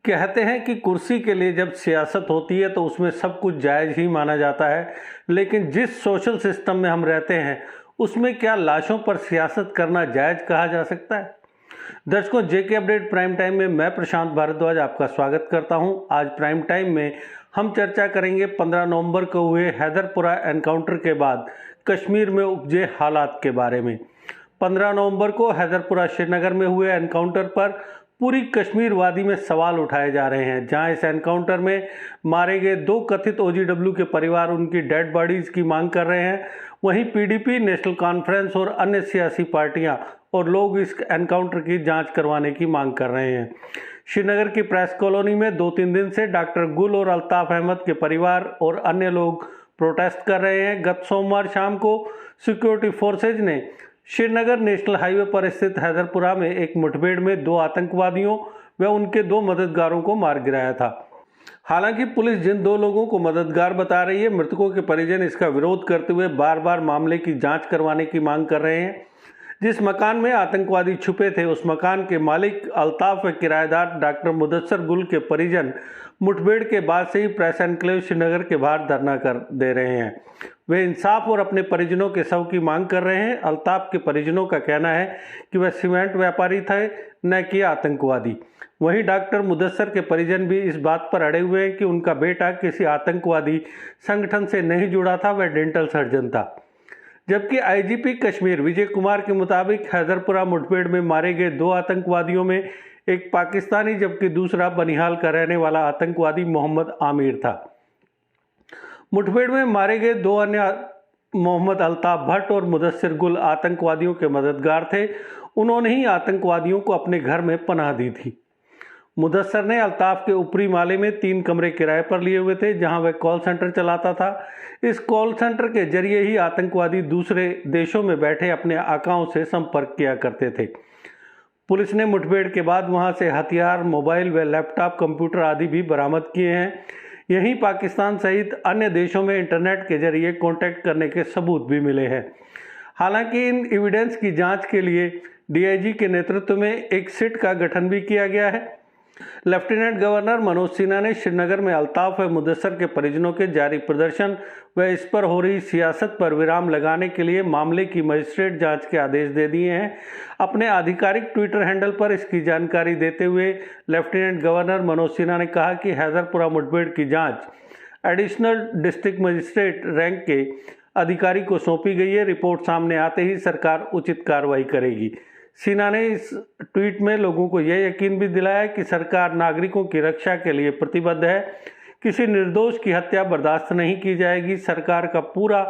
कहते हैं कि कुर्सी के लिए जब सियासत होती है तो उसमें सब कुछ जायज़ ही माना जाता है, लेकिन जिस सोशल सिस्टम में हम रहते हैं उसमें क्या लाशों पर सियासत करना जायज़ कहा जा सकता है? दर्शकों, जेके अपडेट प्राइम टाइम में मैं प्रशांत भारद्वाज आपका स्वागत करता हूं। आज प्राइम टाइम में हम चर्चा करेंगे 15 नवंबर को हुए हैदरपुरा एनकाउंटर के बाद कश्मीर में उपजे हालात के बारे में। 15 नवंबर को हैदरपुरा श्रीनगर में हुए एनकाउंटर पर पूरी कश्मीर वादी में सवाल उठाए जा रहे हैं। जहां इस एनकाउंटर में मारे गए 2 कथित ओजीडब्ल्यू के परिवार उनकी डेड बॉडीज की मांग कर रहे हैं, वहीं पीडीपी, नेशनल कॉन्फ्रेंस और अन्य सियासी पार्टियां और लोग इस एनकाउंटर की जांच करवाने की मांग कर रहे हैं। श्रीनगर की प्रेस कॉलोनी में 2-3 दिन से डॉक्टर गुल और अल्ताफ अहमद के परिवार और अन्य लोग प्रोटेस्ट कर रहे हैं। गत सोमवार शाम को सिक्योरिटी फोर्सेज ने श्रीनगर नेशनल हाईवे पर स्थित हैदरपुरा में एक मुठभेड़ में 2 आतंकवादियों व उनके 2 मददगारों को मार गिराया था। हालांकि पुलिस जिन 2 लोगों को मददगार बता रही है, मृतकों के परिजन इसका विरोध करते हुए बार बार मामले की जांच करवाने की मांग कर रहे हैं। जिस मकान में आतंकवादी छुपे थे उस मकान के मालिक अल्ताफ व किराएदार डॉक्टर मुदस्सर गुल के परिजन मुठभेड़ के बाद से ही प्रेस एनक्लेव श्रीनगर के बाहर धरना कर दे रहे हैं। वे इंसाफ और अपने परिजनों के शव की मांग कर रहे हैं। अल्ताफ के परिजनों का कहना है कि वह सीमेंट व्यापारी थे, न कि आतंकवादी। वहीं डॉक्टर मुदस्सर के परिजन भी इस बात पर अड़े हुए हैं कि उनका बेटा किसी आतंकवादी संगठन से नहीं जुड़ा था, वह डेंटल सर्जन था। जबकि आईजीपी कश्मीर विजय कुमार के मुताबिक हैदरपुरा मुठभेड़ में मारे गए 2 आतंकवादियों में एक पाकिस्तानी जबकि दूसरा बनिहाल का रहने वाला आतंकवादी मोहम्मद आमिर था। मुठभेड़ में मारे गए 2 अन्य मोहम्मद अल्ताफ भट्ट और मुदस्सिर गुल आतंकवादियों के मददगार थे। उन्होंने ही आतंकवादियों को अपने घर में पनाह दी थी। मुदस्सर ने अल्ताफ के ऊपरी माले में 3 कमरे किराए पर लिए हुए थे, जहां वह कॉल सेंटर चलाता था। इस कॉल सेंटर के जरिए ही आतंकवादी दूसरे देशों में बैठे अपने आकाओं से संपर्क किया करते थे। पुलिस ने मुठभेड़ के बाद वहां से हथियार, मोबाइल व लैपटॉप, कंप्यूटर आदि भी बरामद किए हैं। यहीं पाकिस्तान सहित अन्य देशों में इंटरनेट के जरिए कॉन्टैक्ट करने के सबूत भी मिले हैं। हालांकि इन एविडेंस की जांच के लिए डीआईजी के नेतृत्व में एक सिट का गठन भी किया गया है। लेफ्टिनेंट गवर्नर मनोज सिन्हा ने श्रीनगर में अल्ताफ व मुदस्सर के परिजनों के जारी प्रदर्शन व इस पर हो रही सियासत पर विराम लगाने के लिए मामले की मजिस्ट्रेट जांच के आदेश दे दिए हैं। अपने आधिकारिक ट्विटर हैंडल पर इसकी जानकारी देते हुए लेफ्टिनेंट गवर्नर मनोज सिन्हा ने कहा कि हैदरपुरा मुठभेड़ की जांच एडिशनल डिस्ट्रिक्ट मजिस्ट्रेट रैंक के अधिकारी को सौंपी गई है। रिपोर्ट सामने आते ही सरकार उचित कार्रवाई करेगी। सिन्हा ने इस ट्वीट में लोगों को यह यकीन भी दिलाया कि सरकार नागरिकों की रक्षा के लिए प्रतिबद्ध है। किसी निर्दोष की हत्या बर्दाश्त नहीं की जाएगी। सरकार का पूरा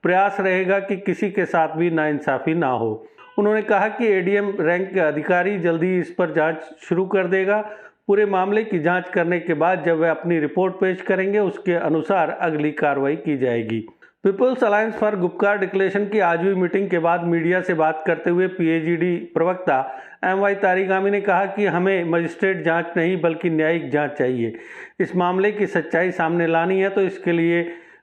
प्रयास रहेगा कि किसी के साथ भी नाइंसाफी ना हो। उन्होंने कहा कि एडीएम रैंक के अधिकारी जल्दी इस पर जांच शुरू कर देगा। पूरे मामले की जांच करने के बाद जब वह अपनी रिपोर्ट पेश करेंगे उसके अनुसार अगली कार्रवाई की जाएगी। People's alliance for Gupkar declaration की आज हुई मीटिंग के बाद मीडिया से बात करते हुए पीएजीडी प्रवक्ता एमवाई तारिगामी ने कहा कि हमें मजिस्ट्रेट जांच नहीं बल्कि न्यायिक जांच चाहिए। इस मामले की सच्चाई सामने लानी है तो इसके लिए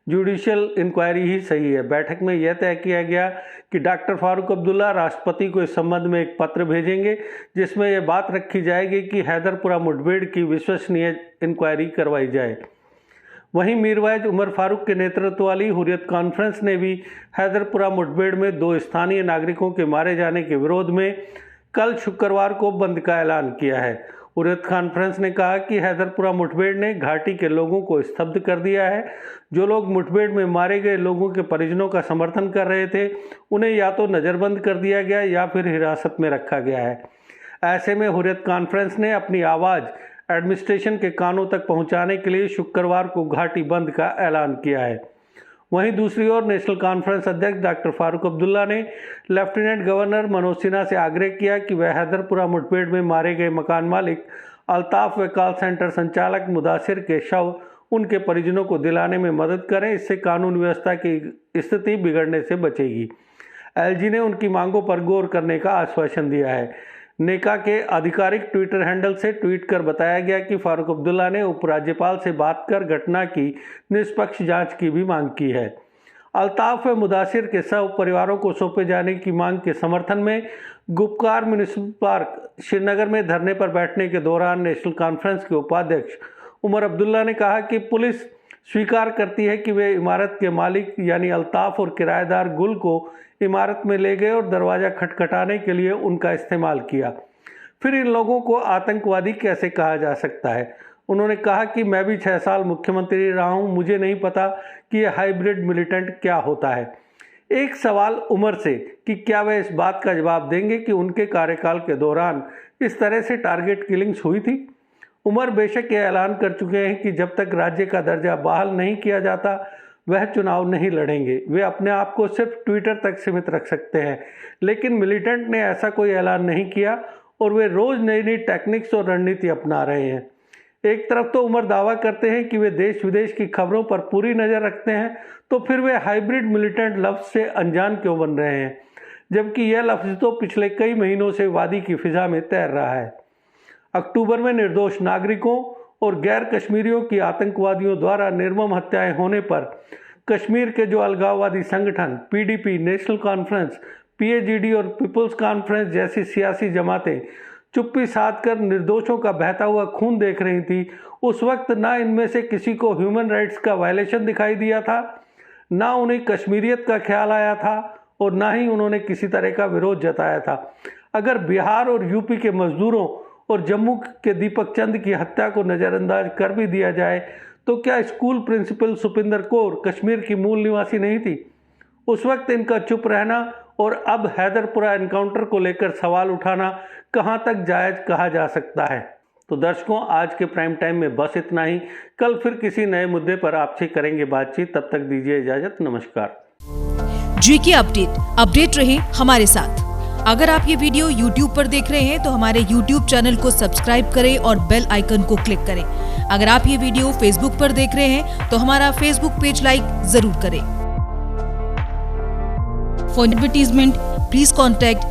जुडिशियल इंक्वायरी ही सही है। बैठक में यह तय किया गया कि डॉक्टर फारूक अब्दुल्ला राष्ट्रपति को इस संबंध में एक पत्र भेजेंगे जिसमें यह बात रखी जाएगी कि हैदरपुरा मुठभेड़ की विश्वसनीय इंक्वायरी करवाई जाए। वहीं मीरवाइज उमर फारूक के नेतृत्व वाली हुर्रियत कॉन्फ्रेंस ने भी हैदरपुरा मुठभेड़ में 2 स्थानीय नागरिकों के मारे जाने के विरोध में कल शुक्रवार को बंद का ऐलान किया है। हुर्रियत कॉन्फ्रेंस ने कहा कि हैदरपुरा मुठभेड़ ने घाटी के लोगों को स्तब्ध कर दिया है। जो लोग मुठभेड़ में मारे गए लोगों के परिजनों का समर्थन कर रहे थे उन्हें या तो नज़रबंद कर दिया गया या फिर हिरासत में रखा गया है। ऐसे में हुर्रियत कॉन्फ्रेंस ने अपनी आवाज़ एडमिनिस्ट्रेशन के कानों तक पहुंचाने के लिए शुक्रवार को घाटी बंद का ऐलान किया है। वहीं दूसरी ओर नेशनल कॉन्फ्रेंस अध्यक्ष डॉक्टर फारूक अब्दुल्ला ने लेफ्टिनेंट गवर्नर मनोज सिन्हा से आग्रह किया कि वह हैदरपुरा मुठभेड़ में मारे गए मकान मालिक अल्ताफ व कॉल सेंटर संचालक मुदासिर के शव उनके परिजनों को दिलाने में मदद करें। इससे कानून व्यवस्था की स्थिति बिगड़ने से बचेगी। एलजी ने उनकी मांगों पर गौर करने का आश्वासन दिया है। नेका के आधिकारिक ट्विटर हैंडल से ट्वीट कर बताया गया कि फारूक अब्दुल्ला ने उपराज्यपाल से बात कर घटना की निष्पक्ष जांच की भी मांग की है। अल्ताफ व मुदासिर के शव परिवारों को सौंपे जाने की मांग के समर्थन में गुपकार म्यूनिसिपल पार्क श्रीनगर में धरने पर बैठने के दौरान नेशनल कॉन्फ्रेंस के उपाध्यक्ष उमर अब्दुल्ला ने कहा कि पुलिस स्वीकार करती है कि वे इमारत के मालिक यानी अल्ताफ और किराएदार गुल को इमारत में ले गए और दरवाज़ा खटखटाने के लिए उनका इस्तेमाल किया। फिर इन लोगों को आतंकवादी कैसे कहा जा सकता है? उन्होंने कहा कि मैं भी 6 साल मुख्यमंत्री रहा हूं, मुझे नहीं पता कि यह हाइब्रिड मिलिटेंट क्या होता है। एक सवाल उमर से कि क्या वे इस बात का जवाब देंगे कि उनके कार्यकाल के दौरान इस तरह से टारगेट किलिंग्स हुई थी। उमर बेशक ये ऐलान कर चुके हैं कि जब तक राज्य का दर्जा बहाल नहीं किया जाता वह चुनाव नहीं लड़ेंगे। वे अपने आप को सिर्फ ट्विटर तक सीमित रख सकते हैं, लेकिन मिलिटेंट ने ऐसा कोई ऐलान नहीं किया और वे रोज़ नई नई टेक्निक्स और रणनीति अपना रहे हैं। एक तरफ तो उमर दावा करते हैं कि वे देश विदेश की खबरों पर पूरी नज़र रखते हैं, तो फिर वे हाइब्रिड मिलिटेंट लफ्ज़ से अनजान क्यों बन रहे हैं, जबकि यह लफ्ज़ तो पिछले कई महीनों से वादी की फिजा में तैर रहा है। अक्टूबर में निर्दोष नागरिकों और गैर कश्मीरियों की आतंकवादियों द्वारा निर्मम हत्याएं होने पर कश्मीर के जो अलगाववादी संगठन पीडीपी, नेशनल कॉन्फ्रेंस, पीएजीडी और पीपल्स कॉन्फ्रेंस जैसी सियासी जमातें चुप्पी साध कर निर्दोषों का बहता हुआ खून देख रही थी, उस वक्त ना इनमें से किसी को ह्यूमन राइट्स का वायलेशन दिखाई दिया था, ना उन्हें कश्मीरियत का ख्याल आया था और ना ही उन्होंने किसी तरह का विरोध जताया था। अगर बिहार और यूपी के मजदूरों और जम्मू के दीपक चंद की हत्या को नज़रअंदाज कर भी दिया जाए तो क्या स्कूल प्रिंसिपल सुपिंदर कौर कश्मीर की मूल निवासी नहीं थी? उस वक्त इनका चुप रहना और अब हैदरपुरा एनकाउंटर को लेकर सवाल उठाना कहां तक जायज़ कहा जा सकता है? तो दर्शकों, आज के प्राइम टाइम में बस इतना ही। कल फिर किसी नए मुद्दे पर आपसे करेंगे बातचीत। तब तक दीजिए इजाजत। नमस्कार। जीके अपडेट रहे हमारे साथ। अगर आप ये वीडियो YouTube पर देख रहे हैं तो हमारे YouTube चैनल को सब्सक्राइब करें और बेल आइकन को क्लिक करें। अगर आप ये वीडियो Facebook पर देख रहे हैं तो हमारा Facebook पेज लाइक जरूर करें। For advertisement please contact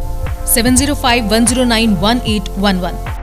7051091811।